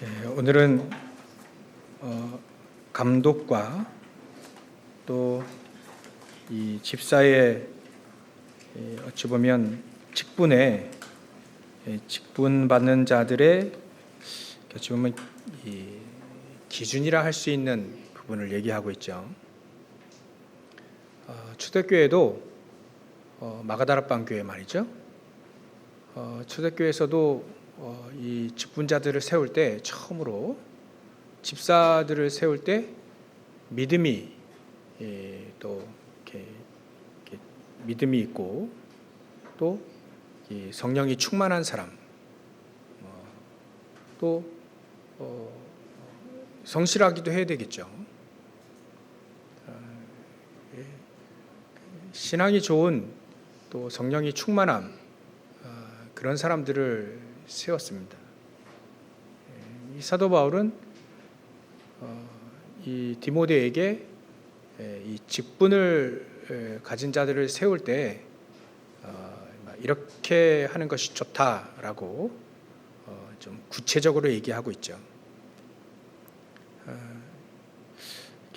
오늘은 감독과 또 이 집사의 어찌 보면 직분 받는 자들의 어찌 보면 이 기준이라 할 수 있는 부분을 얘기하고 있죠. 초대교회도 마가다락방 교회 말이죠. 초대교회에서도 이 직분자들을 세울 때 처음으로 집사들을 세울 때 믿음이 또 이렇게 믿음이 있고 또 성령이 충만한 사람 또 성실하기도 해야 되겠죠. 신앙이 좋은 또 성령이 충만함 그런 사람들을 세웠습니다. 이 사도 바울은 이 디모데에게 이 직분을 가진 자들을 세울 때 이렇게 하는 것이 좋다라고 좀 구체적으로 얘기하고 있죠.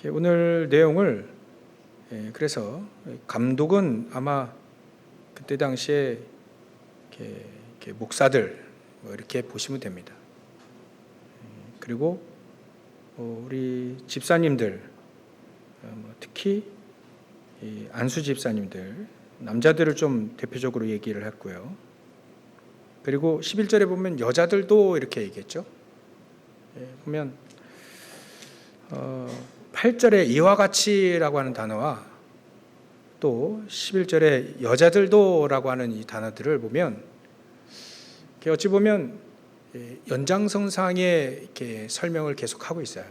오늘 내용을 그래서 감독은 아마 그때 당시에 이렇게 목사들 이렇게 보시면 됩니다. 그리고 우리 집사님들 특히 안수 집사님들 남자들을 좀 대표적으로 얘기를 했고요. 그리고 11절에 보면 여자들도 이렇게 얘기했죠. 보면 8절에 이와 같이라고 하는 단어와 또 11절에 여자들도라고 하는 이 단어들을 보면 어찌 보면 연장선상의 이렇게 설명을 계속하고 있어요.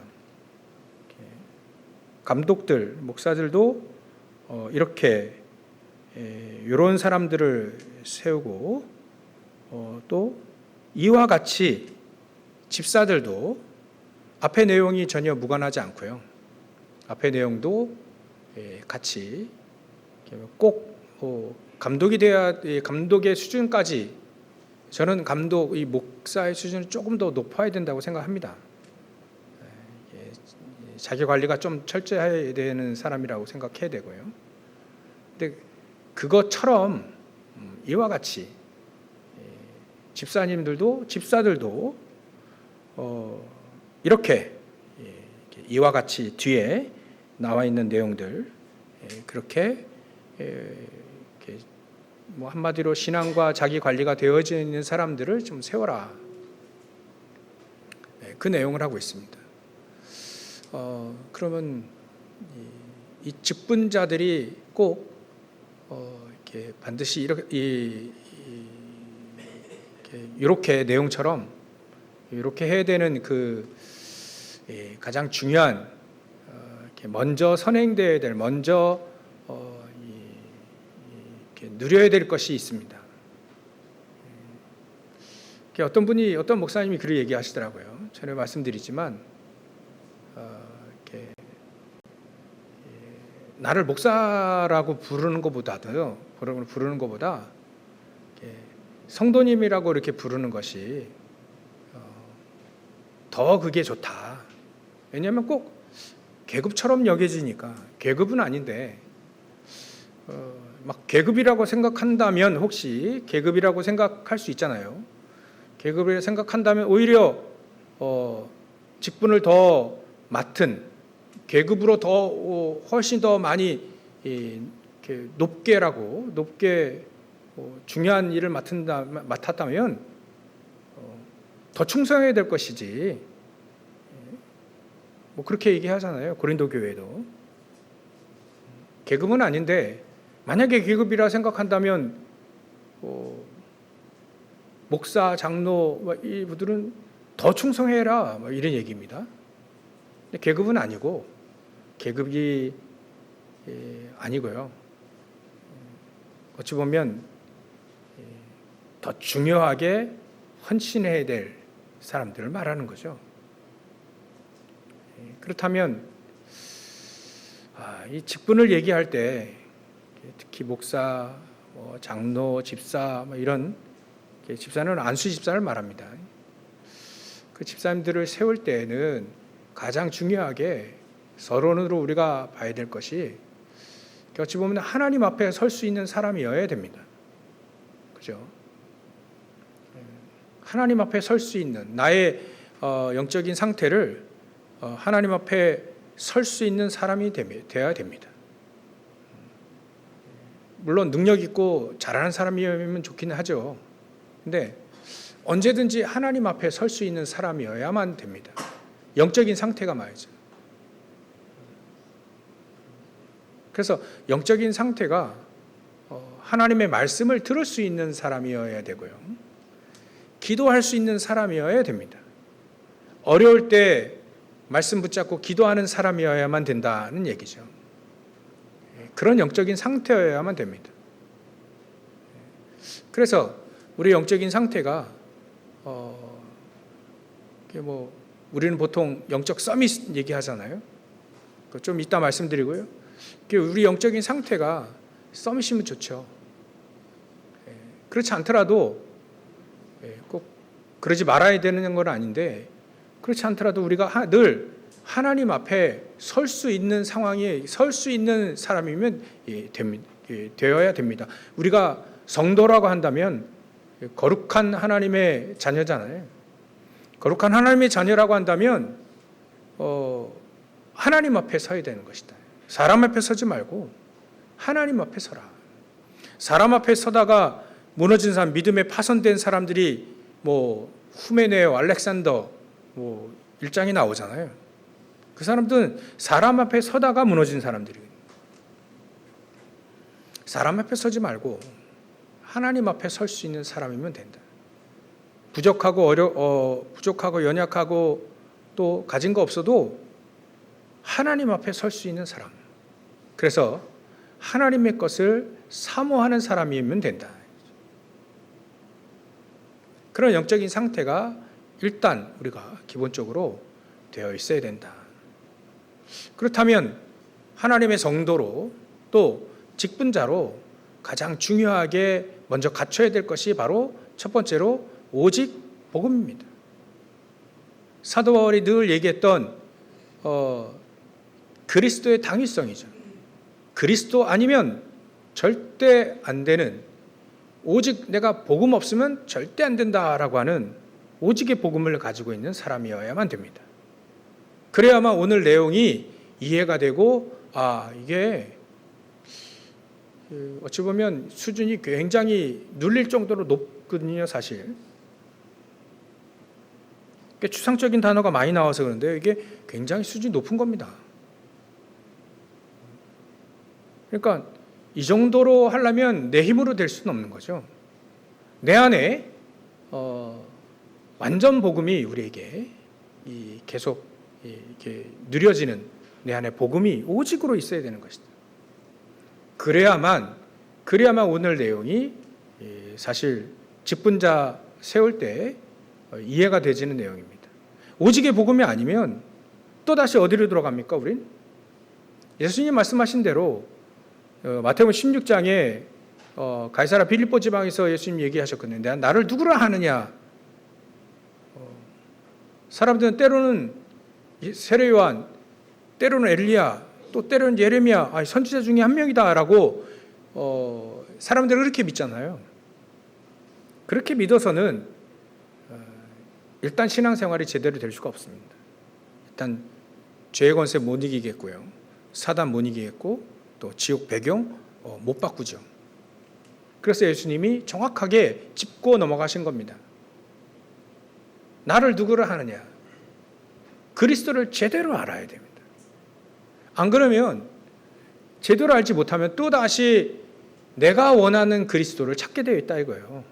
감독들, 목사들도 이렇게 이런 사람들을 세우고 또 이와 같이 집사들도 앞의 내용이 전혀 무관하지 않고요. 앞의 내용도 같이 꼭 감독이 돼야 감독의 수준까지 저는 감독 이 목사의 수준이 조금 더 높아야 된다고 생각합니다. 자기 관리가 좀 철저해야 되는 사람이라고 생각해야 되고요. 근데 그것처럼 이와 같이 집사들도 이렇게 이와 같이 뒤에 나와 있는 내용들 그렇게 뭐 한마디로 신앙과 자기 관리가 되어져 있는 사람들을 좀 세워라. 그 내용을 하고 있습니다. 그러면 이 직분자들이 꼭 이렇게 반드시 이렇게 내용처럼 이렇게 해야 되는 그 가장 중요한 먼저 선행돼야 될 먼저 누려야 될 것이 있습니다. 어떤 목사님이 그렇게 얘기하시더라고요. 전에 말씀드리지만 나를 목사라고 부르는 것보다 성도님이라고 이렇게 부르는 것이 더 그게 좋다. 왜냐하면 꼭 계급처럼 여겨지니까 계급은 아닌데 막 계급이라고 생각한다면 혹시 계급이라고 생각할 수 있잖아요. 계급을 생각한다면 오히려 직분을 더 맡은 계급으로 더 훨씬 더 많이 높게 중요한 일을 맡았다면 더 충성해야 될 것이지. 뭐 그렇게 얘기하잖아요. 고린도 교회도 계급은 아닌데 만약에 계급이라 생각한다면 목사, 장로 이분들은 더 충성해라 이런 얘기입니다. 근데 계급은 아니고 계급이 아니고요. 어찌 보면 더 중요하게 헌신해야 될 사람들을 말하는 거죠. 그렇다면 이 직분을 얘기할 때 특히 목사, 장로, 집사 이런 집사는 안수 집사를 말합니다. 그 집사님들을 세울 때에는 가장 중요하게 서론으로 우리가 봐야 될 것이 어찌 보면 하나님 앞에 설 수 있는 사람이어야 됩니다. 그죠? 하나님 앞에 설 수 있는 나의 영적인 상태를 하나님 앞에 설 수 있는 사람이 되어야 됩니다. 물론 능력 있고 잘하는 사람이면 좋기는 하죠. 근데 언제든지 하나님 앞에 설 수 있는 사람이어야만 됩니다. 영적인 상태가 말이죠. 그래서 영적인 상태가 하나님의 말씀을 들을 수 있는 사람이어야 되고요. 기도할 수 있는 사람이어야 됩니다. 어려울 때 말씀 붙잡고 기도하는 사람이어야만 된다는 얘기죠. 그런 영적인 상태여야만 됩니다. 그래서 우리 영적인 상태가 우리는 보통 영적 서밋 얘기하잖아요. 좀 이따 말씀드리고요. 우리 영적인 상태가 서밋이면 좋죠. 그렇지 않더라도 꼭 그러지 말아야 되는 건 아닌데, 그렇지 않더라도 우리가 늘 하나님 앞에 설 수 있는 상황에 설 수 있는 사람이면 되어야 됩니다. 우리가 성도라고 한다면 거룩한 하나님의 자녀잖아요. 거룩한 하나님의 자녀라고 한다면 하나님 앞에 서야 되는 것이다. 사람 앞에 서지 말고 하나님 앞에 서라. 사람 앞에 서다가 무너진 사람, 믿음에 파손된 사람들이 후메네오, 알렉산더 1장이 나오잖아요. 그 사람들은 사람 앞에 서다가 무너진 사람들이에요. 사람 앞에 서지 말고 하나님 앞에 설 수 있는 사람이면 된다. 부족하고 연약하고 또 가진 거 없어도 하나님 앞에 설 수 있는 사람. 그래서 하나님의 것을 사모하는 사람이면 된다. 그런 영적인 상태가 일단 우리가 기본적으로 되어 있어야 된다. 그렇다면 하나님의 성도로 또 직분자로 가장 중요하게 먼저 갖춰야 될 것이 바로 첫 번째로 오직 복음입니다. 사도 바울이 늘 얘기했던 그리스도의 당위성이죠. 그리스도 아니면 절대 안 되는, 오직 내가 복음 없으면 절대 안 된다라고 하는 오직의 복음을 가지고 있는 사람이어야만 됩니다. 그래야만 오늘 내용이 이해가 되고 이게 어찌 보면 수준이 굉장히 눌릴 정도로 높거든요, 사실. 추상적인 단어가 많이 나와서 그런데 이게 굉장히 수준이 높은 겁니다. 그러니까 이 정도로 하려면 내 힘으로 될 수는 없는 거죠. 내 안에 완전 복음이 우리에게 계속 이렇게 누려지는 내 안에 복음이 오직으로 있어야 되는 것이다. 그래야만 오늘 내용이 사실 직분자 세울 때 이해가 되지는 내용입니다. 오직의 복음이 아니면 또 다시 어디로 들어갑니까, 우린? 예수님 말씀하신 대로 마태복음 16장에 가이사랴 빌립보 지방에서 예수님 얘기하셨거든요. 나를 누구라 하느냐? 사람들은 때로는 세례 요한, 때로는 엘리야, 또 때로는 예레미야, 선지자 중에 한 명이다라고 사람들은 그렇게 믿잖아요. 그렇게 믿어서는 일단 신앙생활이 제대로 될 수가 없습니다. 일단 죄의 권세 못 이기겠고요, 사단 못 이기겠고, 또 지옥 배경 못 바꾸죠. 그래서 예수님이 정확하게 짚고 넘어가신 겁니다. 나를 누구를 하느냐? 그리스도를 제대로 알아야 됩니다. 안 그러면 제대로 알지 못하면 또다시 내가 원하는 그리스도를 찾게 되어 있다 이거예요.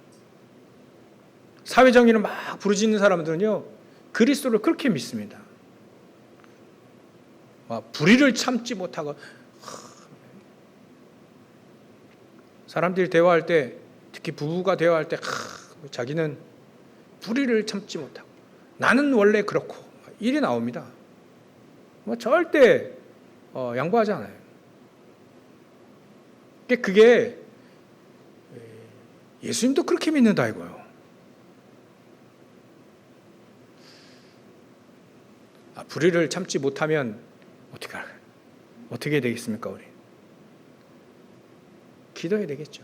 사회정의를 막 부르짖는 사람들은요, 그리스도를 그렇게 믿습니다. 불의를 참지 못하고, 사람들이 대화할 때, 특히 부부가 대화할 때 자기는 불의를 참지 못하고 나는 원래 그렇고 일이 나옵니다. 절대 양보하지 않아요. 그게 예수님도 그렇게 믿는다 이거예요. 불의를 참지 못하면 어떻게 되겠습니까, 우리? 기도해야 되겠죠.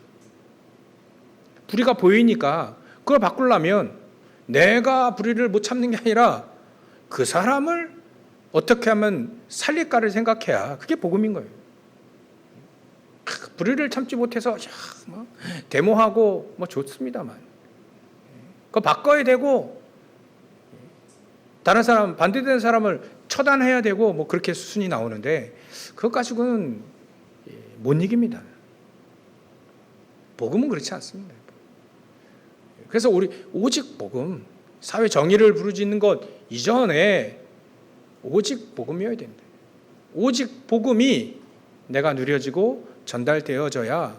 불의가 보이니까 그걸 바꾸려면 내가 불의를 못 참는 게 아니라 그 사람을 어떻게 하면 살릴까를 생각해야 그게 복음인 거예요. 불의를 참지 못해서 데모하고 좋습니다만 그거 바꿔야 되고 다른 사람 반대되는 사람을 처단해야 되고 그렇게 수순이 나오는데 그것 가지고는 못 이깁니다. 복음은 그렇지 않습니다. 그래서 우리 오직 복음, 사회 정의를 부르짖는 것 이전에 오직 복음이어야 된다. 오직 복음이 내가 누려지고 전달되어져야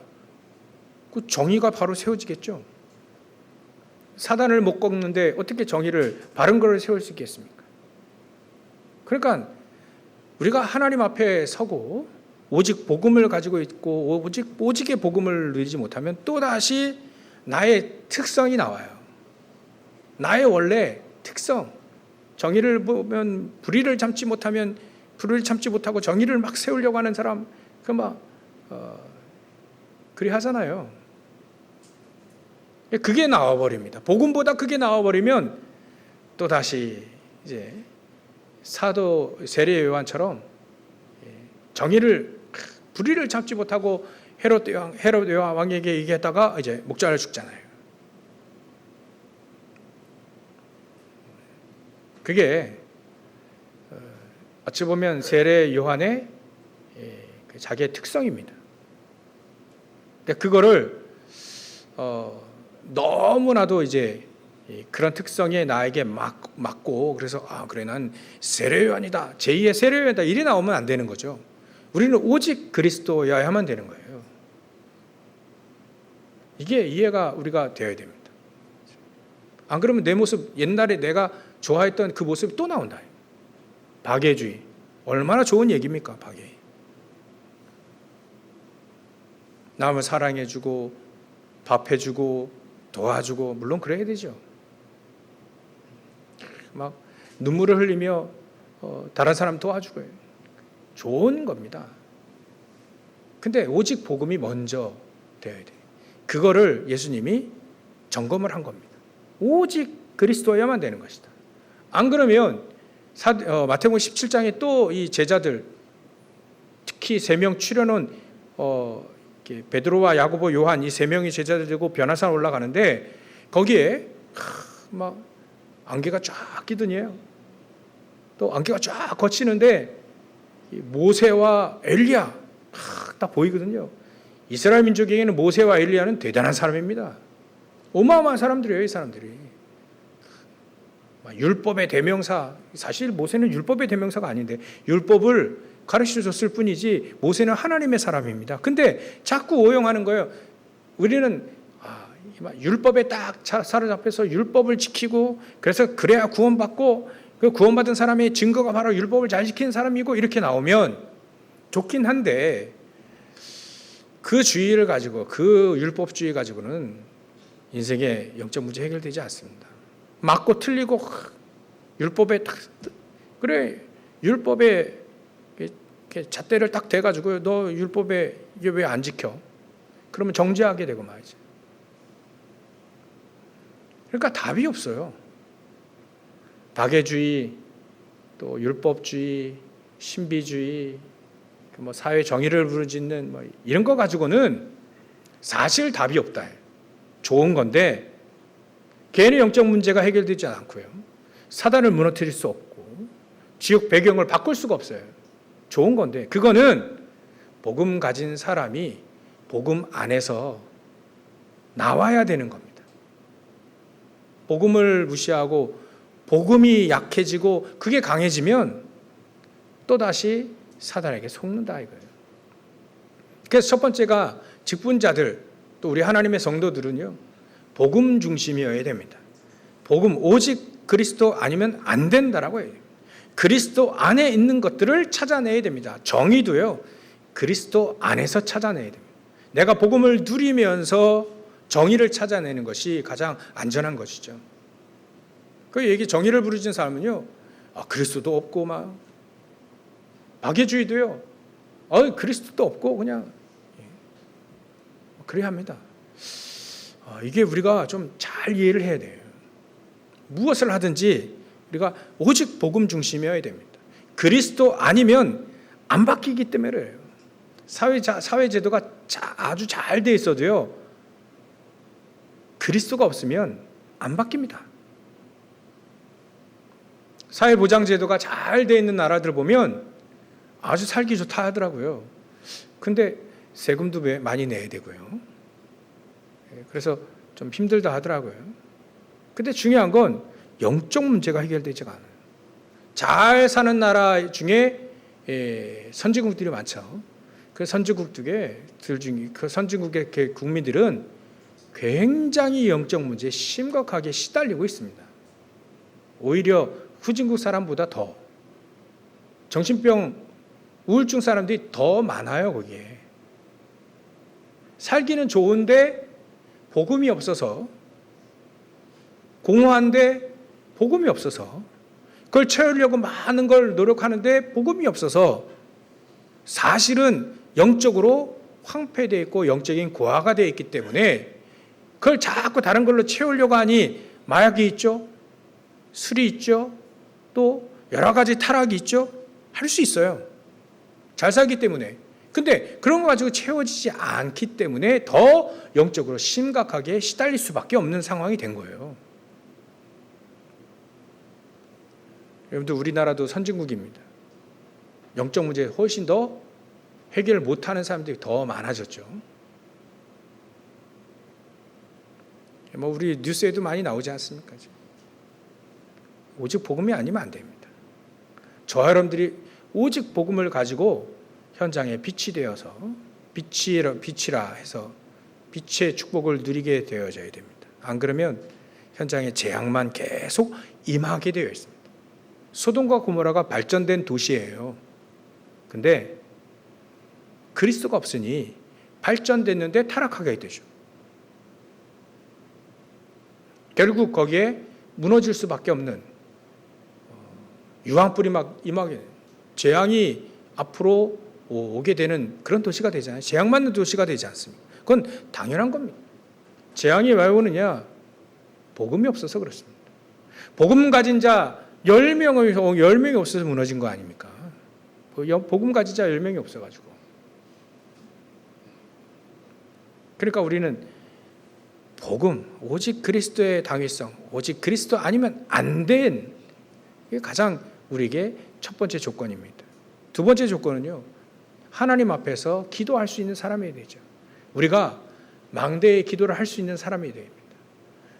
그 정의가 바로 세워지겠죠. 사단을 못 꺾는데 어떻게 정의를 바른 것을 세울 수 있겠습니까? 그러니까 우리가 하나님 앞에 서고 오직 복음을 가지고 있고 오직의 복음을 누리지 못하면 또다시 나의 특성이 나와요. 나의 원래 특성. 정의를 보면 불의를 참지 못하면 불의를 참지 못하고 정의를 막 세우려고 하는 사람 그리 하잖아요. 그게 나와버립니다. 복음보다 그게 나와버리면 또다시 이제 사도 세례 요한처럼 정의를 불의를 참지 못하고 헤롯 왕에게 얘기했다가 이제 목자를 죽잖아요. 그게 어찌 보면 세례 요한의 자기의 특성입니다. 그거를 너무나도 이제 그런 특성에 나에게 맞고 그래서 그래 난 세례 요한이다, 제2의 세례 요한이다 이래 나오면 안 되는 거죠. 우리는 오직 그리스도여야만 되는 거예요. 이게 이해가 우리가 되어야 됩니다. 안 그러면 내 모습, 옛날에 내가 좋아했던 그 모습이 또 나온다. 박애주의. 얼마나 좋은 얘기입니까, 박애. 남을 사랑해주고 밥해주고 도와주고 물론 그래야 되죠. 막 눈물을 흘리며 다른 사람 도와주고요. 좋은 겁니다. 근데 오직 복음이 먼저 되어야 돼요. 그거를 예수님이 점검을 한 겁니다. 오직 그리스도여야만 되는 것이다. 안 그러면 마태복음 17장에 또 이 제자들 특히 3명 추려놓은 베드로와 야고보 요한 이 3명이 제자들 되고 변화산 올라가는데 거기에 막 안개가 쫙 끼더니요. 또 안개가 쫙 거치는데 모세와 엘리야 딱 보이거든요. 이스라엘 민족에게는 모세와 엘리야는 대단한 사람입니다. 어마어마한 사람들이에요, 이 사람들이. 율법의 대명사, 사실 모세는 율법의 대명사가 아닌데 율법을 가르쳐줬을 뿐이지 모세는 하나님의 사람입니다. 근데 자꾸 오용하는 거예요. 우리는 율법에 딱 사로잡혀서 율법을 지키고 그래서 그래야 구원받고 그 구원받은 사람의 증거가 바로 율법을 잘 지키는 사람이고 이렇게 나오면 좋긴 한데 그 주의를 가지고 그 율법주의 가지고는 인생의 영적 문제 해결되지 않습니다. 맞고 틀리고 율법에 딱 그래 율법에 잣대를 딱 대가지고 너 율법에 이게 왜 안 지켜? 그러면 정죄하게 되고 말이지. 그러니까 답이 없어요. 박애주의, 또 율법주의, 신비주의, 사회 정의를 부르짖는 이런 거 가지고는 사실 답이 없다. 좋은 건데 개인의 영적 문제가 해결되지 않고요. 사단을 무너뜨릴 수 없고 지옥 배경을 바꿀 수가 없어요. 좋은 건데 그거는 복음 가진 사람이 복음 안에서 나와야 되는 겁니다. 복음을 무시하고 복음이 약해지고 그게 강해지면 또다시 사단에게 속는다 이거예요. 그래서 첫 번째가 직분자들 또 우리 하나님의 성도들은요. 복음 중심이어야 됩니다. 복음 오직 그리스도 아니면 안 된다라고 해요. 그리스도 안에 있는 것들을 찾아내야 됩니다. 정의도요. 그리스도 안에서 찾아내야 됩니다. 내가 복음을 누리면서 정의를 찾아내는 것이 가장 안전한 것이죠. 그 얘기 정의를 부르짖는 사람은요. 그리스도도 없고 막 박애주의도요. 그리스도도 없고 그냥 그래야 합니다. 이게 우리가 좀 잘 이해를 해야 돼요. 무엇을 하든지 우리가 오직 복음 중심이어야 됩니다. 그리스도 아니면 안 바뀌기 때문에 그래요. 사회제도가 아주 잘 돼 있어도요, 그리스도가 없으면 안 바뀝니다. 사회보장제도가 잘 돼 있는 나라들 보면 아주 살기 좋다 하더라고요. 근데 세금도 많이 내야 되고요. 그래서 좀 힘들다 하더라고요. 근데 중요한 건 영적 문제가 해결되지가 않아요. 잘 사는 나라 중에 선진국들이 많죠. 그 선진국의 국민들은 굉장히 영적 문제에 심각하게 시달리고 있습니다. 오히려 후진국 사람보다 더 정신병, 우울증 사람들이 더 많아요. 거기에 살기는 좋은데 복음이 없어서, 공허한데 복음이 없어서, 그걸 채우려고 많은 걸 노력하는데 복음이 없어서 사실은 영적으로 황폐되어 있고 영적인 고아가 되어 있기 때문에 그걸 자꾸 다른 걸로 채우려고 하니 마약이 있죠, 술이 있죠, 또 여러 가지 타락이 있죠. 할 수 있어요. 잘 살기 때문에. 근데 그런 거 가지고 채워지지 않기 때문에 더 영적으로 심각하게 시달릴 수밖에 없는 상황이 된 거예요. 여러분들, 우리나라도 선진국입니다. 영적 문제에 훨씬 더 해결을 못하는 사람들이 더 많아졌죠. 우리 뉴스에도 많이 나오지 않습니까? 오직 복음이 아니면 안 됩니다. 저와 여러분들이 오직 복음을 가지고 현장에 빛이 되어서 빛이라 해서 빛의 축복을 누리게 되어져야 됩니다. 안 그러면 현장에 재앙만 계속 임하게 되어 있습니다. 소돔과 고모라가 발전된 도시예요. 근데 그리스도가 없으니 발전됐는데 타락하게 되죠. 결국 거기에 무너질 수밖에 없는, 유황불이 막 임하게, 재앙이 앞으로 오게 되는 그런 도시가 되잖아요. 재앙 맞는 도시가 되지 않습니까? 그건 당연한 겁니다. 재앙이 왜 오느냐? 복음이 없어서 그렇습니다. 복음 가진 자 10명이 없어서 무너진 거 아닙니까? 복음 가진 자 10명이 없어가지고. 그러니까 우리는 복음, 오직 그리스도의 당위성, 오직 그리스도 아니면 안 된, 이게 가장 우리에게 첫 번째 조건입니다. 두 번째 조건은요, 하나님 앞에서 기도할 수 있는 사람이 되죠. 우리가 망대의 기도를 할 수 있는 사람이 됩니다.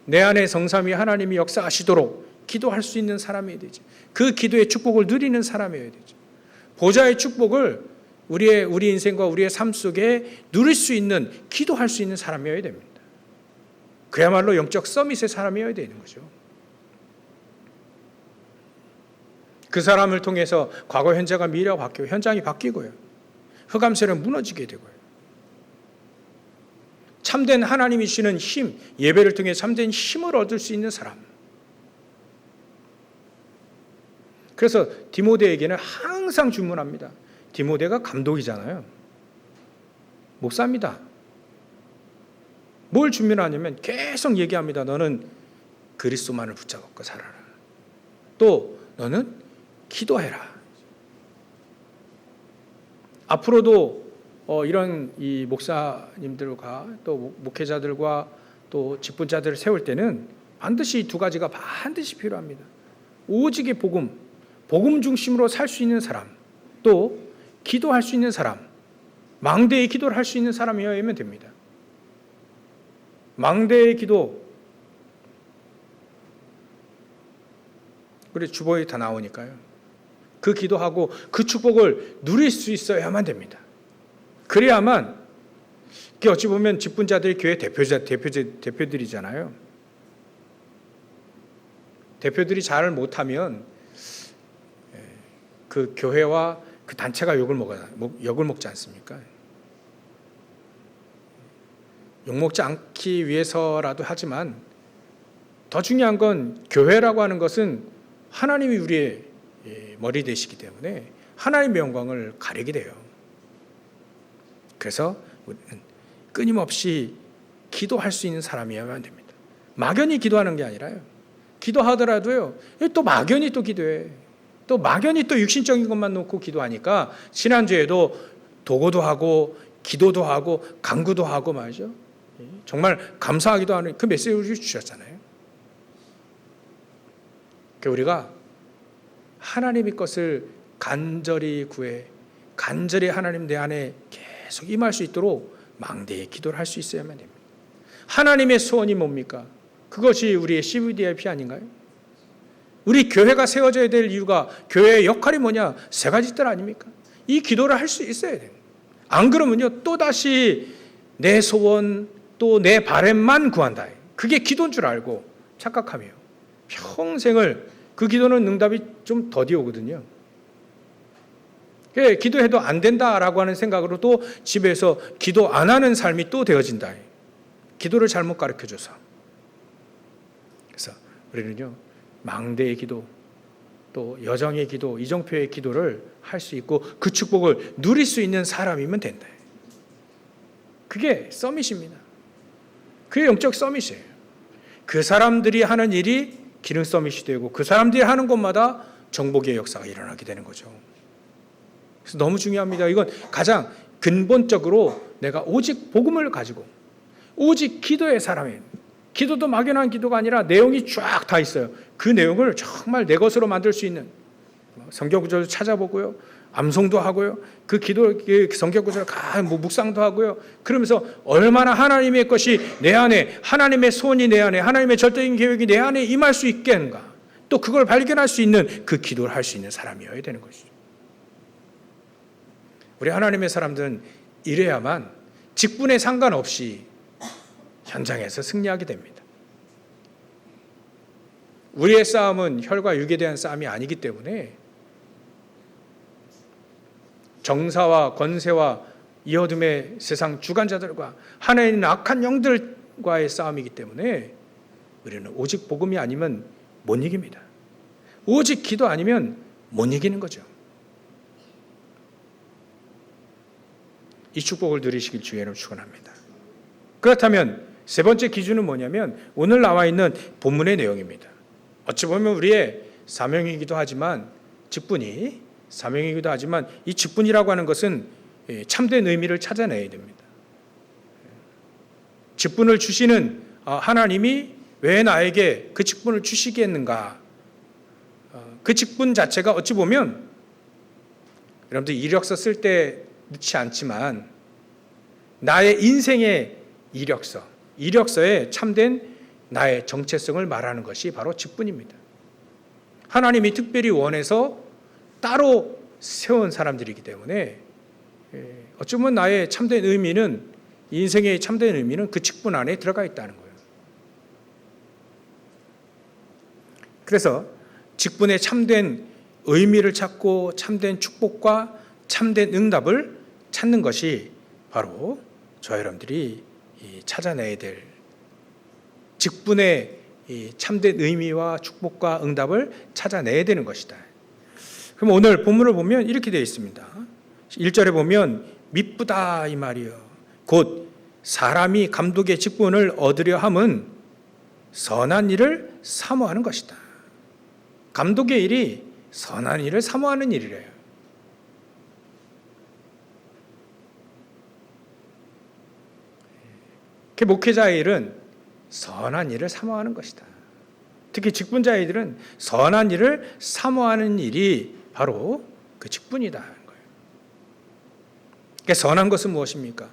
내 안에 성삼위 하나님이 역사하시도록 기도할 수 있는 사람이 되죠. 그 기도의 축복을 누리는 사람이어야 되죠. 보좌의 축복을 우리 인생과 우리의 삶 속에 누릴 수 있는, 기도할 수 있는 사람이어야 됩니다. 그야말로 영적 서밋의 사람이어야 되는 거죠. 그 사람을 통해서 과거, 현재가 미래가 바뀌고 현장이 바뀌고요. 흑암세는 무너지게 되고요. 참된 하나님이 주시는 힘, 예배를 통해 참된 힘을 얻을 수 있는 사람. 그래서 디모데에게는 항상 주문합니다. 디모데가 감독이잖아요. 목사입니다. 뭘 주문하냐면 계속 얘기합니다. 너는 그리스도만을 붙잡고 살아라. 또 너는 기도해라. 앞으로도 이런 이 목사님들과 또 목회자들과 또 직분자들을 세울 때는 반드시 두 가지가 반드시 필요합니다. 오직의 복음 중심으로 살 수 있는 사람, 또 기도할 수 있는 사람, 망대의 기도를 할 수 있는 사람이어야만 됩니다. 망대의 기도, 그래 주보에 다 나오니까요. 그 기도하고 그 축복을 누릴 수 있어야만 됩니다. 그래야만, 어찌 보면 직분자들이 교회 대표들이잖아요. 대표들이 잘 못하면 그 교회와 그 단체가 욕을 먹지 않습니까? 욕먹지 않기 위해서라도 하지만 더 중요한 건 교회라고 하는 것은 하나님이 우리의 머리 되시기 때문에 하나님의 영광을 가리게 돼요. 그래서 우리는 끊임없이 기도할 수 있는 사람이어야만 됩니다. 막연히 기도하는 게 아니라요. 기도하더라도요, 또 막연히 또 기도해. 또 막연히 또 육신적인 것만 놓고 기도하니까 지난주에도 도고도 하고 기도도 하고 간구도 하고 말이죠. 정말 감사하기도 하는 그 메시지를 주셨잖아요. 그러니까 우리가 하나님의 것을 간절히 구해 간절히 하나님 내 안에 계속 임할 수 있도록 망대의 기도를 할 수 있어야만 됩니다. 하나님의 소원이 뭡니까? 그것이 우리의 CVDIP 아닌가요? 우리 교회가 세워져야 될 이유가 교회의 역할이 뭐냐? 세 가지 뜻 아닙니까? 이 기도를 할 수 있어야 돼요. 안 그러면요 또다시 내 소원 또 내 바램만 구한다. 그게 기도인 줄 알고 착각하며 평생을 그 기도는 응답이 좀 더디 오거든요. 기도해도 안 된다라고 하는 생각으로 또 집에서 기도 안 하는 삶이 또 되어진다. 기도를 잘못 가르쳐줘서. 그래서 우리는요 망대의 기도 또 여정의 기도 이정표의 기도를 할 수 있고 그 축복을 누릴 수 있는 사람이면 된다. 그게 서밋입니다. 그게 영적 서밋이에요. 그 사람들이 하는 일이 기능 서밋이 되고 그 사람들이 하는 곳마다 정복의 역사가 일어나게 되는 거죠. 그래서 너무 중요합니다. 이건 가장 근본적으로 내가 오직 복음을 가지고 오직 기도의 사람이에요. 기도도 막연한 기도가 아니라 내용이 쫙 다 있어요. 그 내용을 정말 내 것으로 만들 수 있는 성경 구절도 찾아보고요. 암송도 하고요. 그 기도 성경 구절을 묵상도 하고요. 그러면서 얼마나 하나님의 것이 내 안에 하나님의 소원이 내 안에 하나님의 절대적인 계획이 내 안에 임할 수 있겠는가. 또 그걸 발견할 수 있는 그 기도를 할 수 있는 사람이어야 되는 것이죠. 우리 하나님의 사람들은 이래야만 직분에 상관없이 현장에서 승리하게 됩니다. 우리의 싸움은 혈과 육에 대한 싸움이 아니기 때문에 정사와 권세와 이 어둠의 세상 주관자들과 하나에 있는 악한 영들과의 싸움이기 때문에 우리는 오직 복음이 아니면 못 이깁니다. 오직 기도 아니면 못 이기는 거죠. 이 축복을 누리시길 주의 이름으로 축원합니다. 그렇다면 세 번째 기준은 뭐냐면 오늘 나와 있는 본문의 내용입니다. 어찌 보면 우리의 사명이기도 하지만 직분이 사명이기도 하지만 이 직분이라고 하는 것은 참된 의미를 찾아내야 됩니다. 직분을 주시는 하나님이 왜 나에게 그 직분을 주시겠는가? 그 직분 자체가 어찌 보면 여러분들 이력서 쓸 때 넣지 않지만 나의 인생의 이력서에 참된 나의 정체성을 말하는 것이 바로 직분입니다. 하나님이 특별히 원해서 따로 세운 사람들이기 때문에 어쩌면 나의 참된 의미는 인생의 참된 의미는 그 직분 안에 들어가 있다는 거예요. 그래서 직분의 참된 의미를 찾고 참된 축복과 참된 응답을 찾는 것이 바로 저 여러분들이 찾아내야 될 직분의 참된 의미와 축복과 응답을 찾아내야 되는 것이다. 그럼 오늘 본문을 보면 이렇게 되어 있습니다. 1절에 보면 미쁘다 이 말이요. 곧 사람이 감독의 직분을 얻으려 함은 선한 일을 사모하는 것이다. 감독의 일이 선한 일을 사모하는 일이래요. 그 목회자의 일은 선한 일을 사모하는 것이다. 특히 직분자의 일은 선한 일을 사모하는 일이 바로 그 직분이다 하는 거예요. 그러니까 선한 것은 무엇입니까?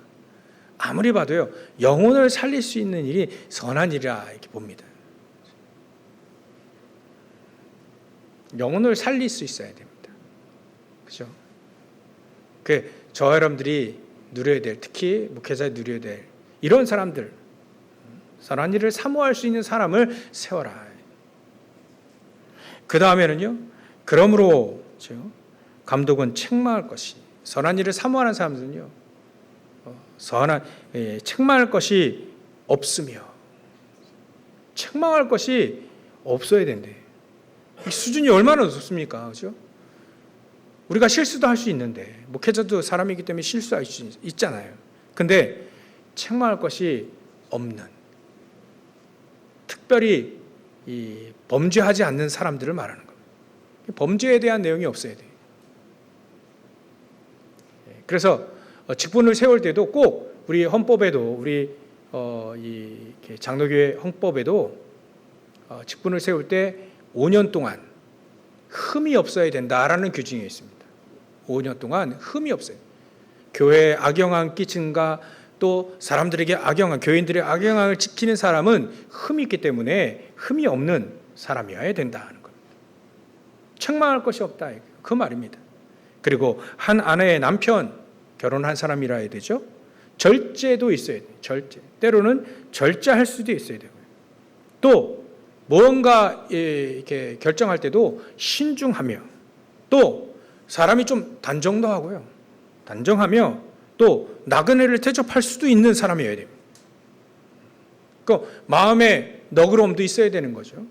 아무리 봐도요 영혼을 살릴 수 있는 일이 선한 일이라 이렇게 봅니다. 영혼을 살릴 수 있어야 됩니다. 그죠? 저 여러분들이 누려야 될, 특히 목회자에 누려야 될 이런 사람들, 선한 일을 사모할 수 있는 사람을 세워라. 그 다음에는요, 그러므로 감독은 책망할 것이, 선한 일을 사모하는 사람들은요, 책망할 것이 없으며, 책망할 것이 없어야 된대. 이 수준이 얼마나 높습니까? 그렇죠? 우리가 실수도 할 수 있는데 목회자도 사람이기 때문에 실수할 수 있잖아요. 근데 책망할 것이 없는, 특별히 이 범죄하지 않는 사람들을 말하는 겁니다. 범죄에 대한 내용이 없어야 돼요. 그래서 직분을 세울 때도 꼭 우리 헌법에도 우리 이 장로교회 헌법에도 직분을 세울 때 5년 동안 흠이 없어야 된다라는 규정이 있습니다. 5년 동안 흠이 없어요. 교회에 악영향 끼친가 또 사람들에게 악영향, 교인들의 악영향을 지키는 사람은 흠이 있기 때문에 흠이 없는 사람이어야 된다는 겁니다. 책망할 것이 없다, 그 말입니다. 그리고 한 아내의 남편, 결혼한 사람이라 해야 되죠. 절제도 있어야 돼요. 절제. 때로는 절제할 수도 있어야 되고요. 또 뭔가 이렇게 결정할 때도 신중하며, 또 사람이 좀 단정도 하고요. 단정하며 또 나그네를 대접할 수도 있는 사람이어야 됩니다. 그 마음에 너그러움도 있어야 되는 거죠.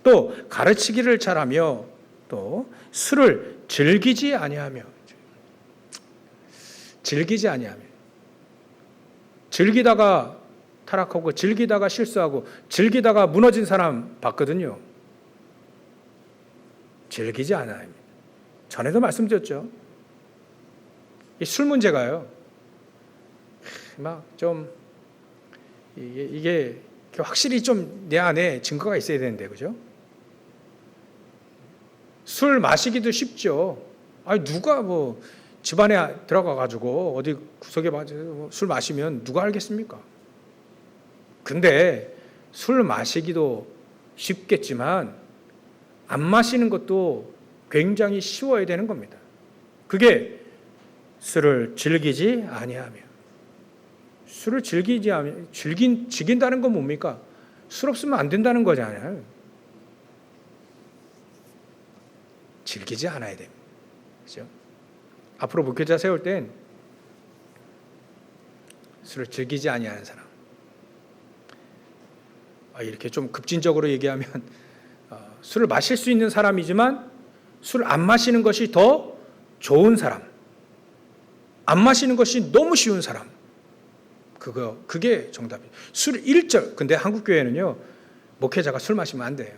또 가르치기를 잘하며 또 술을 즐기지 아니하며, 즐기다가 타락하고 즐기다가 실수하고 즐기다가 무너진 사람 봤거든요. 즐기지 않아야 합니다. 전에도 말씀드렸죠. 이 술 문제가요. 막 좀 이게 확실히 좀 내 안에 증거가 있어야 되는데, 그죠? 술 마시기도 쉽죠. 아니 누가 뭐 집안에 들어가 가지고 어디 구석에 술 마시면 누가 알겠습니까? 근데 술 마시기도 쉽겠지만 안 마시는 것도 굉장히 쉬워야 되는 겁니다. 그게 술을 즐기지 아니하며. 술을 즐긴다는 건 뭡니까? 술 없으면 안 된다는 거잖아요. 즐기지 않아야 됩니다. 그렇죠? 앞으로 목회자 세울 땐 술을 즐기지 아니하는 사람. 이렇게 좀 급진적으로 얘기하면 술을 마실 수 있는 사람이지만 술을 안 마시는 것이 더 좋은 사람. 안 마시는 것이 너무 쉬운 사람. 그게 정답이에요. 술 1절. 근데 한국 교회는요, 목회자가 술 마시면 안 돼요.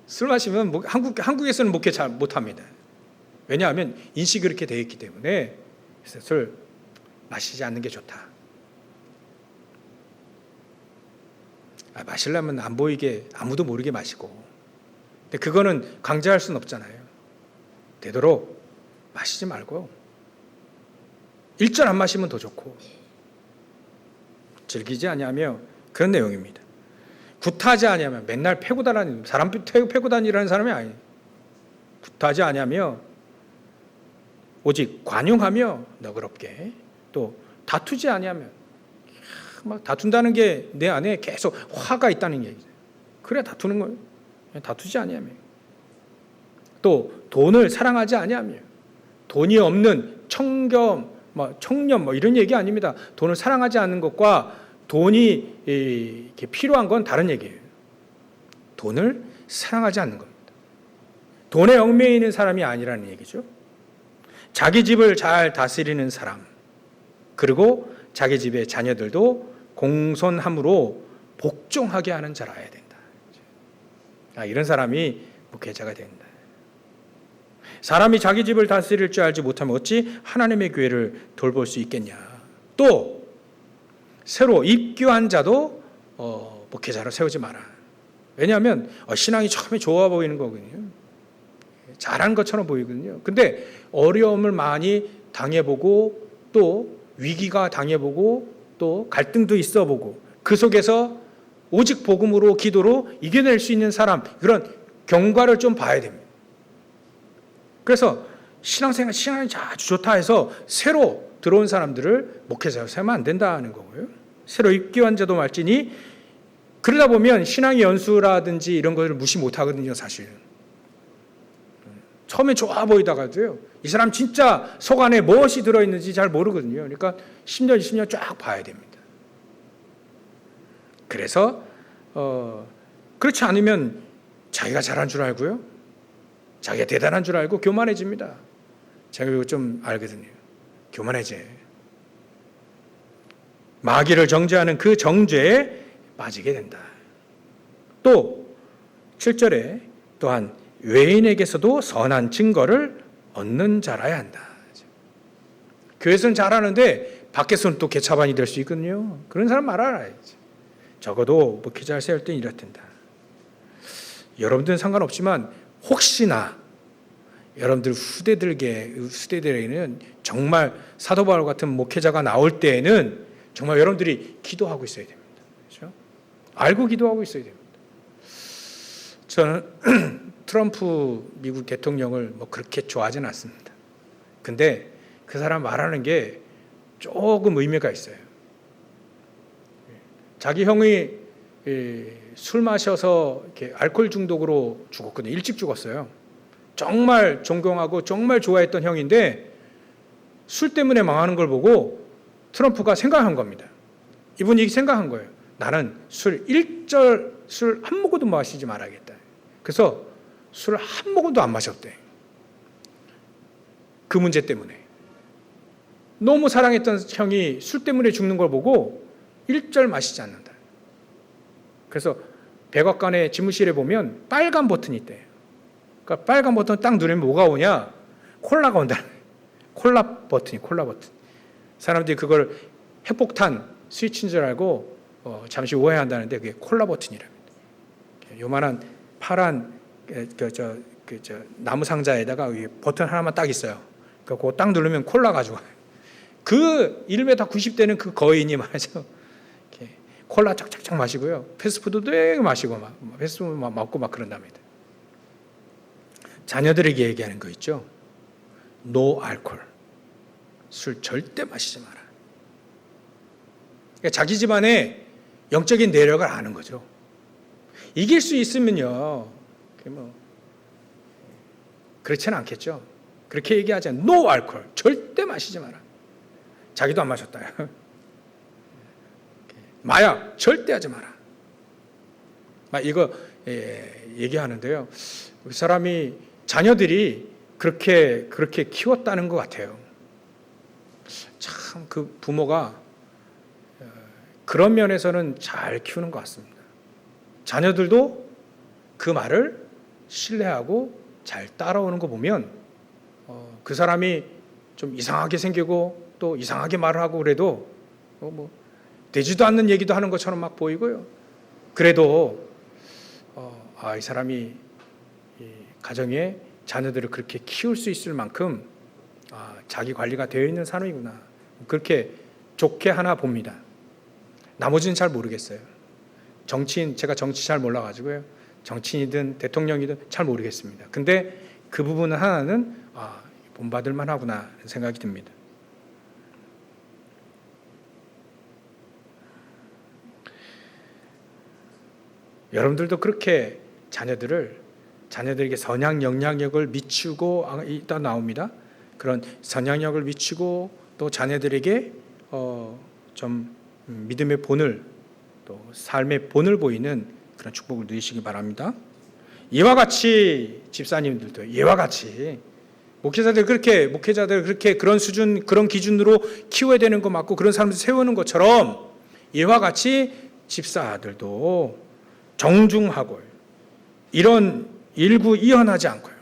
술 마시면 한국에서는 목회 잘 못합니다. 왜냐하면 인식이 그렇게 되어 있기 때문에. 그래서 술 마시지 않는 게 좋다. 마시려면 안 보이게 아무도 모르게 마시고. 근데 그거는 강제할 수는 없잖아요. 되도록 마시지 말고 1절 안 마시면 더 좋고 즐기지 아니하며, 그런 내용입니다. 굿하지 아니하며, 맨날 패고 다니는 사람 패고 다니라는 사람이 아니에요. 굿하지 아니하며 오직 관용하며 너그럽게, 또 다투지 아니하며, 막 다툰다는 게 내 안에 계속 화가 있다는 얘기죠. 그래 다투는 거예요. 다투지 아니하며, 또 돈을 사랑하지 아니하며, 돈이 없는 청년 이런 얘기 아닙니다. 돈을 사랑하지 않는 것과 돈이 이렇게 필요한 건 다른 얘기예요. 돈을 사랑하지 않는 겁니다. 돈에 얽매여 있는 사람이 아니라는 얘기죠. 자기 집을 잘 다스리는 사람, 그리고 자기 집의 자녀들도 공손함으로 복종하게 하는 자라 해야 된다. 이런 사람이 목회자가 된다. 사람이 자기 집을 다스릴 줄 알지 못하면 어찌 하나님의 교회를 돌볼 수 있겠냐. 또 새로 입교한 자도 목회자로 세우지 마라. 왜냐하면 신앙이 처음에 좋아 보이는 거거든요. 잘한 것처럼 보이거든요. 근데 어려움을 많이 당해보고, 또 위기가 당해보고, 또 갈등도 있어보고, 그 속에서 오직 복음으로 기도로 이겨낼 수 있는 사람, 그런 경과를 좀 봐야 됩니다. 그래서 신앙이 아주 좋다 해서 새로 들어온 사람들을 목회자로 세우면 안 된다는 거고요. 새로 입교한 자도 말지니, 그러다 보면 신앙의 연수라든지 이런 것을 무시 못 하거든요, 사실. 처음에 좋아 보이다가도요, 이 사람 진짜 속 안에 무엇이 들어있는지 잘 모르거든요. 그러니까 10년, 20년 쫙 봐야 됩니다. 그래서 그렇지 않으면 자기가 잘한 줄 알고요, 자기가 대단한 줄 알고 교만해집니다. 제가 이거 좀 알거든요. 교만해져. 마귀를 정죄하는 그 정죄에 빠지게 된다. 또 7절에 또한 외인에게서도 선한 증거를 얻는 자라야 한다. 교회에서는 잘하는데 밖에서는 또 개차반이 될 수 있거든요. 그런 사람 말 알아야지. 적어도 목회자를 세울 땐 이렇단다. 여러분들은 상관없지만 혹시나 여러분들 후대들에게는 정말 사도 바울 같은 목회자가 나올 때에는 정말 여러분들이 기도하고 있어야 됩니다. 그렇죠? 알고 기도하고 있어야 됩니다. 저는 트럼프 미국 대통령을 뭐 그렇게 좋아하지는 않습니다. 근데 그 사람 말하는 게 조금 의미가 있어요. 자기 형이 술 마셔서 이렇게 알코올 중독으로 죽었거든요. 일찍 죽었어요. 정말 존경하고 정말 좋아했던 형인데 술 때문에 망하는 걸 보고 트럼프가 생각한 겁니다. 이분이 생각한 거예요. 나는 술 한 모금도 마시지 말아야겠다. 그래서 술 한 모금도 안 마셨대. 그 문제 때문에. 너무 사랑했던 형이 술 때문에 죽는 걸 보고 일절 마시지 않는다. 그래서 백악관의 집무실에 보면 빨간 버튼이 있대요. 그러니까 빨간 버튼 딱 누르면 뭐가 오냐? 콜라가 온다. 콜라 버튼. 사람들이 그걸 핵폭탄 스위치인 줄 알고 잠시 오해한다는데 그게 콜라 버튼이랍니다. 요만한 파란 나무 상자에다가 버튼 하나만 딱 있어요. 그거 딱 누르면 콜라 가지고 그 1m 90대는 그 거인이 말이죠. 콜라 쫙쫙쫙 마시고요. 패스트푸드도 되게 마시고 패스트푸드 먹고 막 그런답니다. 자녀들에게 얘기하는 거 있죠. 노 알코올. 술 절대 마시지 마라. 그러니까 자기 집안에 영적인 내력을 아는 거죠. 이길 수 있으면요. 그렇지는 않겠죠. 그렇게 얘기하지 않아요. 노 알코올. 절대 마시지 마라. 자기도 안 마셨다. 마약 절대 하지 마라. 이거 얘기하는데요. 그 사람이 자녀들이 그렇게 키웠다는 것 같아요. 참 그 부모가 그런 면에서는 잘 키우는 것 같습니다. 자녀들도 그 말을 신뢰하고 잘 따라오는 거 보면 그 사람이 좀 이상하게 생기고 또 이상하게 말을 하고 그래도 되지도 않는 얘기도 하는 것처럼 막 보이고요. 그래도 이 사람이 이 가정에 자녀들을 그렇게 키울 수 있을 만큼 자기 관리가 되어 있는 사람이구나. 그렇게 좋게 하나 봅니다. 나머지는 잘 모르겠어요. 정치인, 제가 정치 잘 몰라가지고요. 정치인이든 대통령이든 잘 모르겠습니다. 근데 그 부분 하나는 본받을 만하구나 생각이 듭니다. 여러분들도 그렇게 자녀들에게 선한 영향력을 미치고 일단 나옵니다. 그런 선향력을 미치고 또 자녀들에게 좀 믿음의 본을 또 삶의 본을 보이는 그런 축복을 누리시기 바랍니다. 이와 같이 집사님들도 이와 같이 목회자들 그렇게 그런 수준 그런 기준으로 키워야 되는 거 맞고 그런 사람들 세우는 것처럼 이와 같이 집사들도 정중하고 이런 일구이연하지 않고요.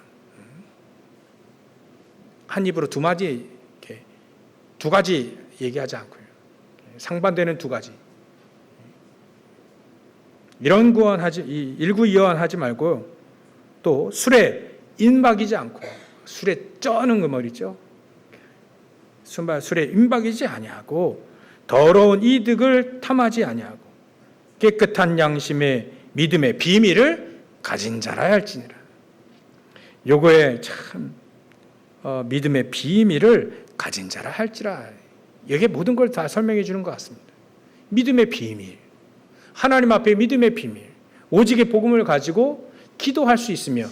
한 입으로 두 가지 얘기하지 않고요. 상반되는 두 가지. 이런 일구이연하지 말고 또 술에 인박이지 않고 술에 쩌는 그 머리죠. 술에 인박이지 아니하고 더러운 이득을 탐하지 아니하고 깨끗한 양심의 믿음의 비밀을 가진 자라야 할지니라. 요거에 참 믿음의 비밀을 가진 자라 할지라. 여기에 모든 걸 다 설명해 주는 것 같습니다. 믿음의 비밀. 하나님 앞에 믿음의 비밀. 오직의 복음을 가지고 기도할 수 있으며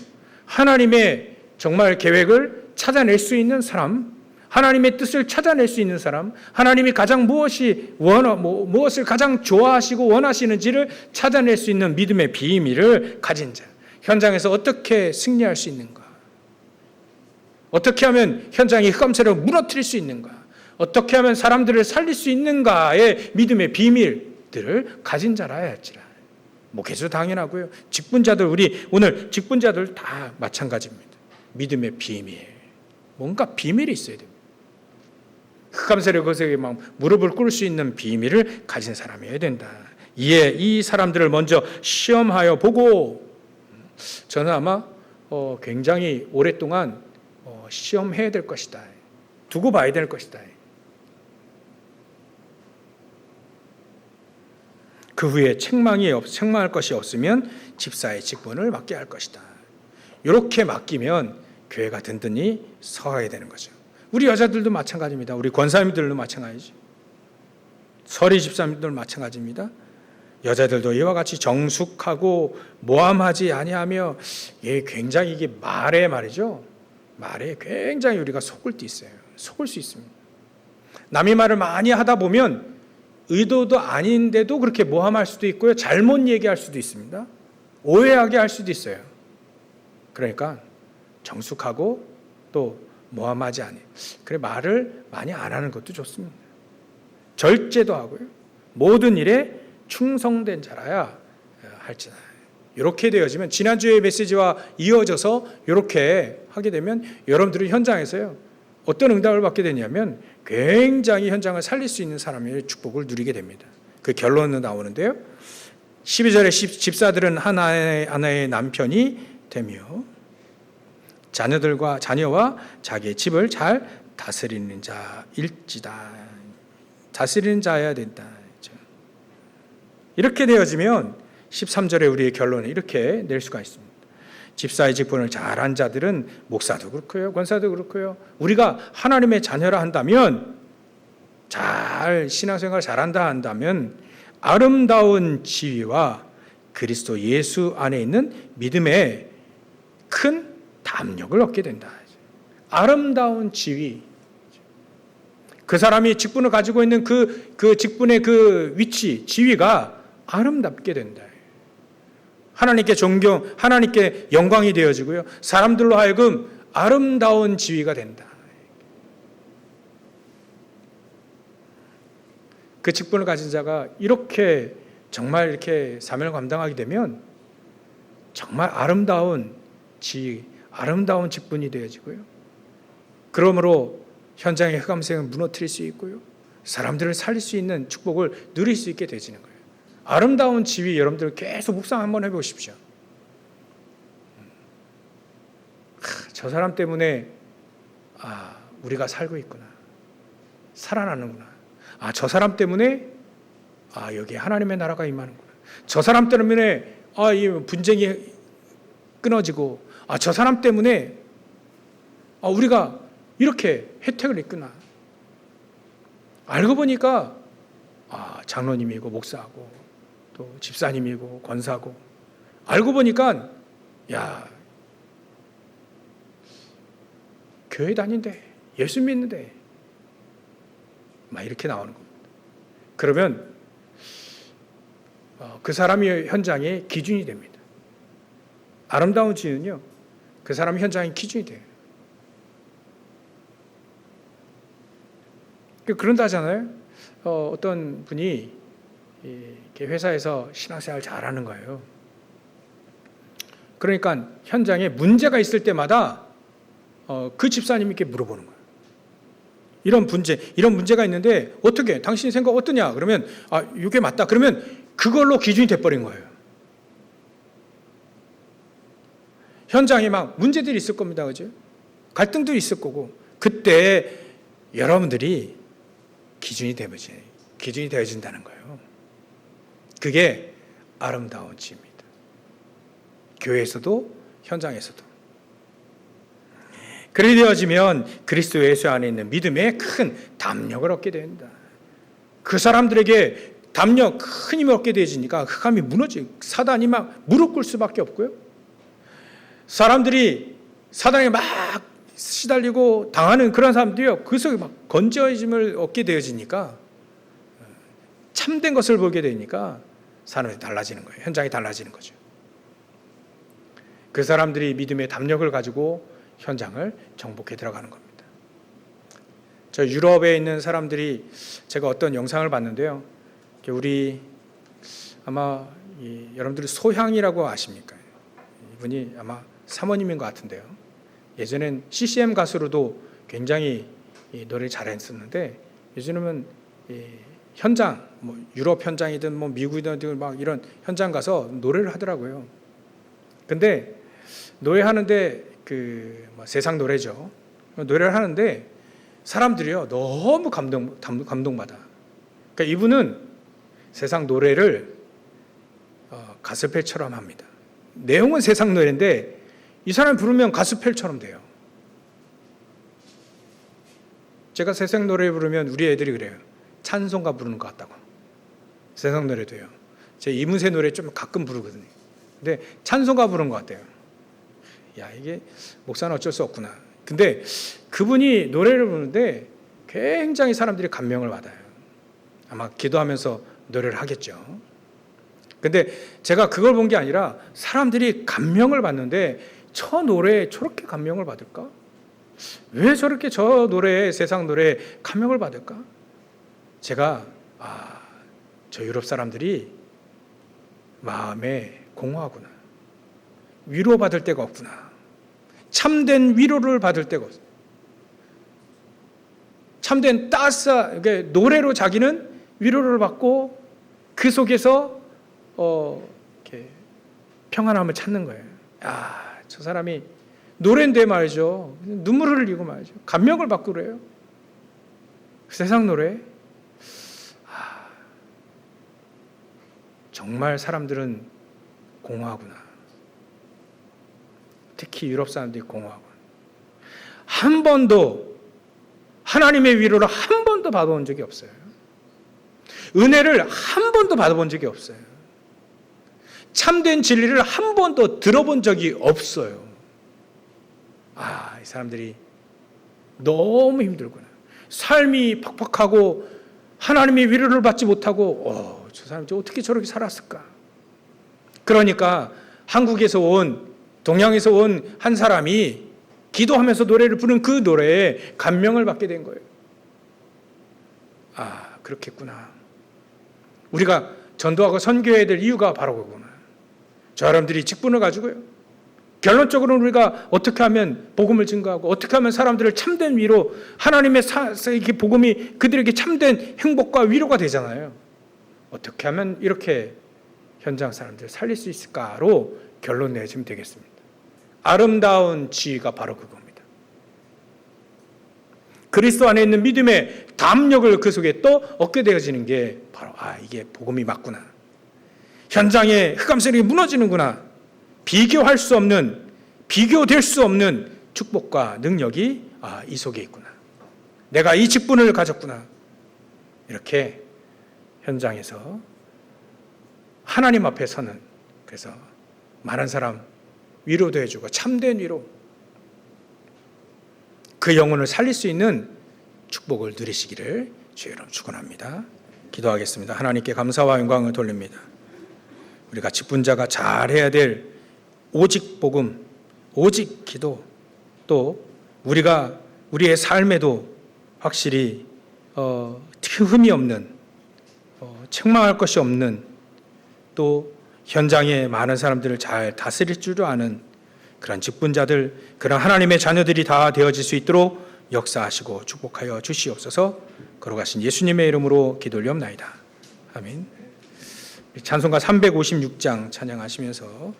하나님의 정말 계획을 찾아낼 수 있는 사람, 하나님의 뜻을 찾아낼 수 있는 사람, 하나님이 가장 무엇을 가장 좋아하시고 원하시는지를 찾아낼 수 있는 믿음의 비밀을 가진 자. 현장에서 어떻게 승리할 수 있는가? 어떻게 하면 현장의 흑암세력을 무너뜨릴 수 있는가? 어떻게 하면 사람들을 살릴 수 있는가의 믿음의 비밀들을 가진 자라 할지라. 목회자도 당연하고요. 직분자들, 우리 오늘 직분자들 다 마찬가지입니다. 믿음의 비밀. 뭔가 비밀이 있어야 됩니다. 흑암세력 것에게 막 무릎을 꿇을 수 있는 비밀을 가진 사람이어야 된다. 이에 이 사람들을 먼저 시험하여 보고, 저는 아마 굉장히 오랫동안 시험해야 될 것이다. 두고 봐야 될 것이다. 그 후에 책망할 것이 없으면 집사의 직분을 맡게 할 것이다. 이렇게 맡기면 교회가 든든히 서야 되는 거죠. 우리 여자들도 마찬가지입니다. 우리 권사님들도 마찬가지죠. 서리 집사님들도 마찬가지입니다. 여자들도 이와 같이 정숙하고 모함하지 아니하며, 굉장히 이게 말에 말이죠. 말에 굉장히 우리가 속을 때 있어요. 속을 수 있습니다. 남의 말을 많이 하다 보면 의도도 아닌데도 그렇게 모함할 수도 있고요. 잘못 얘기할 수도 있습니다. 오해하게 할 수도 있어요. 그러니까 정숙하고 또 모함하지 않아요. 그래, 말을 많이 안 하는 것도 좋습니다. 절제도 하고요. 모든 일에 충성된 자라야 할지다. 이렇게 되어지면 지난주의 메시지와 이어져서 이렇게 하게 되면 여러분들은 현장에서요, 어떤 응답을 받게 되냐면 굉장히 현장을 살릴 수 있는 사람의 축복을 누리게 됩니다. 그 결론은 나오는데요. 12절에 집사들은 하나의 남편이 되며 자녀와 자기의 집을 잘 다스리는 자일지다. 다스리는 자여야 된다. 이렇게 되어지면 13절에 우리의 결론을 이렇게 낼 수가 있습니다. 집사의 직분을 잘한 자들은 목사도 그렇고요, 권사도 그렇고요. 우리가 하나님의 자녀라 한다면, 잘 신앙생활 잘한다 한다면 아름다운 지위와 그리스도 예수 안에 있는 믿음의 큰 담력을 얻게 된다. 아름다운 지위. 그 사람이 직분을 가지고 있는 그 직분의 그 위치, 지위가 아름답게 된다. 하나님께 하나님께 영광이 되어지고요. 사람들로 하여금 아름다운 지위가 된다. 그 직분을 가진 자가 정말 이렇게 사명을 감당하게 되면 정말 아름다운 지위, 아름다운 직분이 되어지고요. 그러므로 현장의 흑암색을 무너뜨릴 수 있고요. 사람들을 살릴 수 있는 축복을 누릴 수 있게 되지는 거예요. 아름다운 지위, 여러분들 계속 묵상 한번 해보십시오. 저 사람 때문에 우리가 살고 있구나. 살아나는구나. 저 사람 때문에 여기 하나님의 나라가 임하는구나. 저 사람 때문에 이 분쟁이 끊어지고, 저 사람 때문에 우리가 이렇게 혜택을 입구나. 알고 보니까 장로님이고 목사고 또 집사님이고 권사고, 알고 보니까 교회 다닌대, 예수 믿는데, 막 이렇게 나오는 겁니다. 그러면 그 사람이 현장의 기준이 됩니다. 아름다운 지위는요, 그 사람이 현장의 기준이 돼요. 그런다잖아요. 어떤 분이 회사에서 신앙생활 잘하는 거예요. 그러니까 현장에 문제가 있을 때마다 그 집사님께 물어보는 거예요. 이런 문제가 있는데 어떻게, 당신 생각 어떠냐? 그러면 이게 맞다. 그러면 그걸로 기준이 돼버린 거예요. 현장에 막 문제들이 있을 겁니다. 그죠? 갈등도 있을 거고, 그때 여러분들이 기준이 되어진다는 거예요. 그게 아름다운 지입니다. 교회에서도 현장에서도. 그렇게 되어지면 그리스도 예수 안에 있는 믿음의 큰 담력을 얻게 된다. 그 사람들에게 담력, 큰 힘을 얻게 되어지니까 흑암이 무너지고 사단이 막 무릎 꿇을 수밖에 없고요. 사람들이 사단에게 막 시달리고 당하는 그런 사람들이요, 그 속에 막 건져짐을 얻게 되어지니까, 참된 것을 보게 되니까 사람이 달라지는 거예요. 현장이 달라지는 거죠. 그 사람들이 믿음의 담력을 가지고 현장을 정복해 들어가는 겁니다. 저 유럽에 있는 사람들이, 제가 어떤 영상을 봤는데요, 우리 아마 여러분들이 소향이라고 아십니까? 이분이 아마 사모님인 것 같은데요. 예전엔 CCM 가수로도 굉장히 노래를 잘했었는데, 요즘은 현장, 뭐 유럽 현장이든 뭐 미국이든 막 이런 현장 가서 노래를 하더라고요. 근데 노래하는데 뭐 세상 노래죠. 노래를 하는데 사람들이요 너무 감동받아. 그러니까 이분은 세상 노래를 가스펠처럼 합니다. 내용은 세상 노래인데 이 사람이 부르면 가스펠처럼 돼요. 제가 세상 노래 부르면 우리 애들이 그래요. 찬송가 부르는 것 같다고. 세상 노래도요. 제 이문세 노래 좀 가끔 부르거든요. 근데 찬송가 부르는 것 같아요. 야, 이게 목사는 어쩔 수 없구나. 근데 그분이 노래를 부르는데 굉장히 사람들이 감명을 받아요. 아마 기도하면서 노래를 하겠죠. 근데 제가 그걸 본 게 아니라 사람들이 감명을 받는데 저 노래에 저렇게 감명을 받을까? 왜 저렇게 저 노래에, 세상 노래에 감명을 받을까? 제가 저 유럽 사람들이 마음에 공허하구나. 위로받을 데가 없구나. 참된 위로를 받을 데가 없어. 참된 따스하게 노래로 자기는 위로를 받고 그 속에서 이렇게 평안함을 찾는 거예요. 저 사람이 노래인데 말이죠. 눈물을 흘리고 말이죠. 감명을 받고 그래요. 세상 노래. 정말 사람들은 공허하구나. 특히 유럽 사람들이 공허하구나. 한 번도 하나님의 위로를 한 번도 받아본 적이 없어요. 은혜를 한 번도 받아본 적이 없어요. 참된 진리를 한 번도 들어본 적이 없어요. 이 사람들이 너무 힘들구나. 삶이 팍팍하고 하나님의 위로를 받지 못하고 저 사람이 어떻게 저렇게 살았을까? 그러니까 한국에서 온, 동양에서 온 한 사람이 기도하면서 노래를 부르는 그 노래에 감명을 받게 된 거예요. 그렇겠구나. 우리가 전도하고 선교해야 될 이유가 바로 그거구나. 저 사람들이 직분을 가지고요. 결론적으로는 우리가 어떻게 하면 복음을 증거하고 어떻게 하면 사람들을 참된 위로, 하나님의 이렇게 복음이 그들에게 참된 행복과 위로가 되잖아요. 어떻게 하면 이렇게 현장 사람들을 살릴 수 있을까로 결론 내시면 되겠습니다. 아름다운 지혜가 바로 그겁니다. 그리스도 안에 있는 믿음의 담력을 그 속에 또 얻게 되어지는 게 바로 이게 복음이 맞구나. 현장에 흑암색이 무너지는구나. 비교할 수 없는, 비교될 수 없는 축복과 능력이 이 속에 있구나. 내가 이 직분을 가졌구나. 이렇게 현장에서 하나님 앞에 서는, 그래서 많은 사람 위로도 해주고 참된 위로, 그 영혼을 살릴 수 있는 축복을 누리시기를 주의 이름으로 축원합니다. 기도하겠습니다. 하나님께 감사와 영광을 돌립니다. 우리가 직분자가 잘해야 될 오직 복음, 오직 기도, 또 우리가 우리의 삶에도 확실히 흠이 없는, 책망할 것이 없는, 또 현장에 많은 사람들을 잘 다스릴 줄 아는 그런 직분자들, 그런 하나님의 자녀들이 다 되어질 수 있도록 역사하시고 축복하여 주시옵소서. 걸어가신 예수님의 이름으로 기도를 옵나이다. 아멘. 찬송가 356장 찬양하시면서